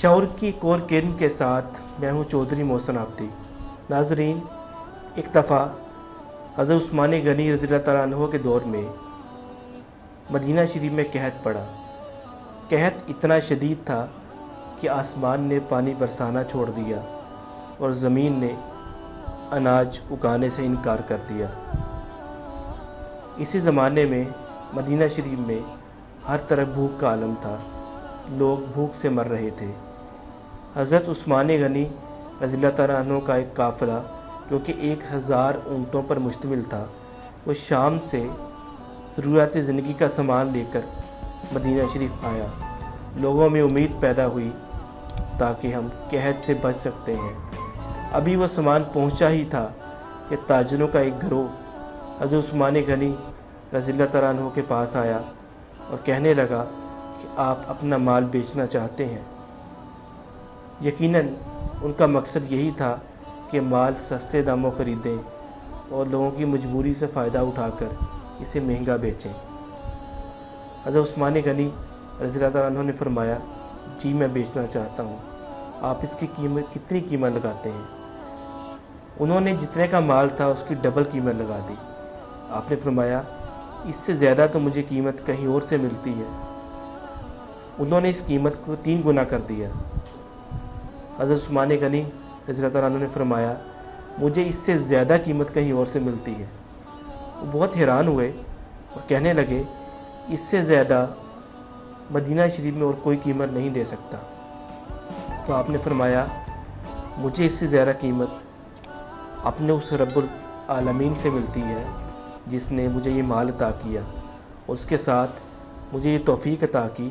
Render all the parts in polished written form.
شعور کی کور کرن کے ساتھ میں ہوں چودھری محسن عابدی۔ ناظرین، ایک دفعہ حضرت عثمان غنی رضی اللہ تعالیٰ عنہ کے دور میں مدینہ شریف میں قحط پڑا۔ قحط اتنا شدید تھا کہ آسمان نے پانی برسانا چھوڑ دیا اور زمین نے اناج اگانے سے انکار کر دیا۔ اسی زمانے میں مدینہ شریف میں ہر طرف بھوک کا عالم تھا، لوگ بھوک سے مر رہے تھے۔ حضرت عثمان غنی رضی اللہ تعالیٰ عنہ کا ایک قافلہ جو کہ 1000 اونٹوں پر مشتمل تھا، وہ شام سے ضروریات زندگی کا سامان لے کر مدینہ شریف آیا۔ لوگوں میں امید پیدا ہوئی تاکہ ہم قحط سے بچ سکتے ہیں۔ ابھی وہ سامان پہنچا ہی تھا کہ تاجروں کا ایک گروہ حضرت عثمان غنی رضی اللہ تعالیٰ عنہ کے پاس آیا اور کہنے لگا کہ آپ اپنا مال بیچنا چاہتے ہیں۔ یقیناً ان کا مقصد یہی تھا کہ مال سستے داموں خریدیں اور لوگوں کی مجبوری سے فائدہ اٹھا کر اسے مہنگا بیچیں۔ حضرت عثمان غنی رضی اللہ تعالیٰ عنہ نے فرمایا، جی میں بیچنا چاہتا ہوں، آپ اس کی قیمت کتنی قیمت لگاتے ہیں؟ انہوں نے جتنے کا مال تھا اس کی ڈبل قیمت لگا دی۔ آپ نے فرمایا، اس سے زیادہ تو مجھے قیمت کہیں اور سے ملتی ہے۔ انہوں نے اس قیمت کو 3 گنا کر دیا۔ حضرت عثمان غنی رضی اللہ تعالیٰ عنہ نے فرمایا، مجھے اس سے زیادہ قیمت کہیں اور سے ملتی ہے۔ وہ بہت حیران ہوئے اور کہنے لگے، اس سے زیادہ مدینہ شریف میں اور کوئی قیمت نہیں دے سکتا۔ تو آپ نے فرمایا، مجھے اس سے زیادہ قیمت اپنے اس رب العالمین سے ملتی ہے جس نے مجھے یہ مال عطا کیا، اور اس کے ساتھ مجھے یہ توفیق عطا کی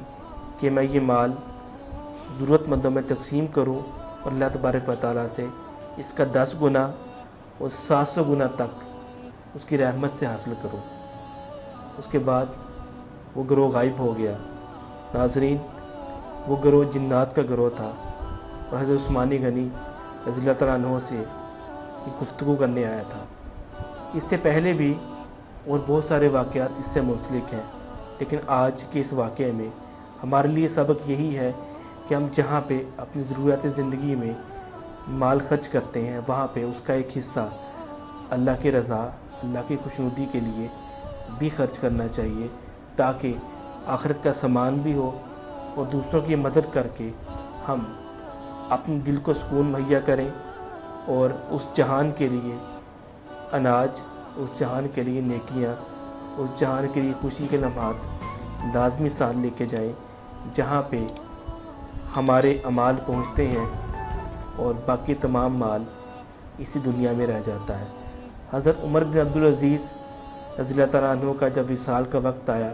کہ میں یہ مال ضرورت مندوں میں تقسیم کروں اور اللہ تبارک و تعالیٰ سے اس کا 10 گنا اور 700 گنا تک اس کی رحمت سے حاصل کروں۔ اس کے بعد وہ گروہ غائب ہو گیا۔ ناظرین، وہ گروہ جنات کا گروہ تھا اور حضرت عثمان غنی رضی اللہ تعالیٰ عنہ سے گفتگو کرنے آیا تھا۔ اس سے پہلے بھی اور بہت سارے واقعات اس سے منسلک ہیں، لیکن آج کے اس واقعے میں ہمارے لیے سبق یہی ہے کہ ہم جہاں پہ اپنی ضروریات زندگی میں مال خرچ کرتے ہیں، وہاں پہ اس کا ایک حصہ اللہ کی رضا، اللہ کی خوشنودی کے لیے بھی خرچ کرنا چاہیے، تاکہ آخرت کا سامان بھی ہو اور دوسروں کی مدد کر کے ہم اپنے دل کو سکون مہیا کریں اور اس جہان کے لیے اناج، اس جہان کے لیے نیکیاں، اس جہان کے لیے خوشی کے لمحات لازمی ساتھ لے کے جائیں، جہاں پہ ہمارے اعمال پہنچتے ہیں اور باقی تمام مال اسی دنیا میں رہ جاتا ہے۔ حضرت عمر بن عبدالعزیز رضی اللہ تعالیٰ عنہ کا جب وصال کا وقت آیا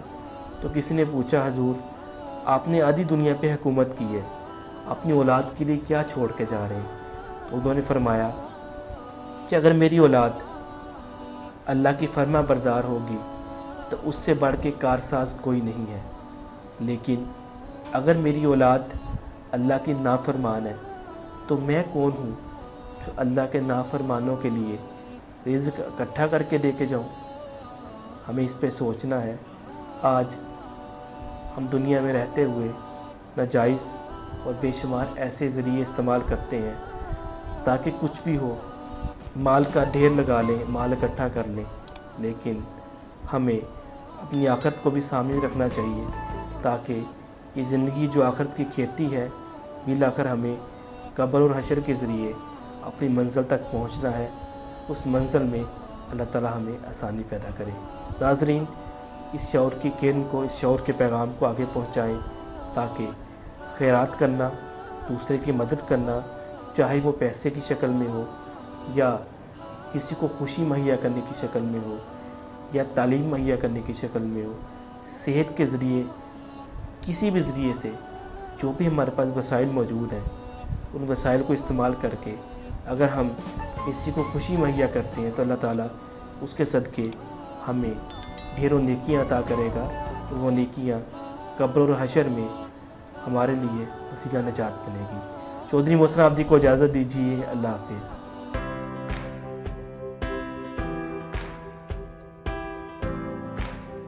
تو کسی نے پوچھا، حضور آپ نے آدھی دنیا پہ حکومت کی ہے، اپنی اولاد کے لیے کیا چھوڑ کے جا رہے ہیں؟ تو انہوں نے فرمایا کہ اگر میری اولاد اللہ کی فرما بردار ہوگی تو اس سے بڑھ کے کارساز کوئی نہیں ہے، لیکن اگر میری اولاد اللہ کی نافرمان ہے تو میں کون ہوں جو اللہ کے نافرمانوں کے لیے رزق اکٹھا کر کے دے کے جاؤں؟ ہمیں اس پہ سوچنا ہے۔ آج ہم دنیا میں رہتے ہوئے ناجائز اور بے شمار ایسے ذریعے استعمال کرتے ہیں تاکہ کچھ بھی ہو، مال کا ڈھیر لگا لیں، مال اکٹھا کر لیں، لیکن ہمیں اپنی آخرت کو بھی سامنے رکھنا چاہیے، تاکہ یہ زندگی جو آخرت کی کھیتی ہے، ملا کر ہمیں قبر اور حشر کے ذریعے اپنی منزل تک پہنچنا ہے۔ اس منزل میں اللہ تعالیٰ ہمیں آسانی پیدا کرے۔ ناظرین، اس شعور کی کرن کو، اس شعور کے پیغام کو آگے پہنچائیں، تاکہ خیرات کرنا، دوسرے کی مدد کرنا، چاہے وہ پیسے کی شکل میں ہو یا کسی کو خوشی مہیا کرنے کی شکل میں ہو یا تعلیم مہیا کرنے کی شکل میں ہو، صحت کے ذریعے، کسی بھی ذریعے سے جو بھی ہمارے پاس وسائل موجود ہیں، ان وسائل کو استعمال کر کے اگر ہم کسی کو خوشی مہیا کرتے ہیں تو اللہ تعالیٰ اس کے صدقے ہمیں ڈھیروں نیکیاں عطا کرے گا، اور وہ نیکیاں قبر اور حشر میں ہمارے لیے وسیلہ نجات بنے گی۔ چودھری محسن عابدی کو اجازت دیجیے۔ اللہ حافظ۔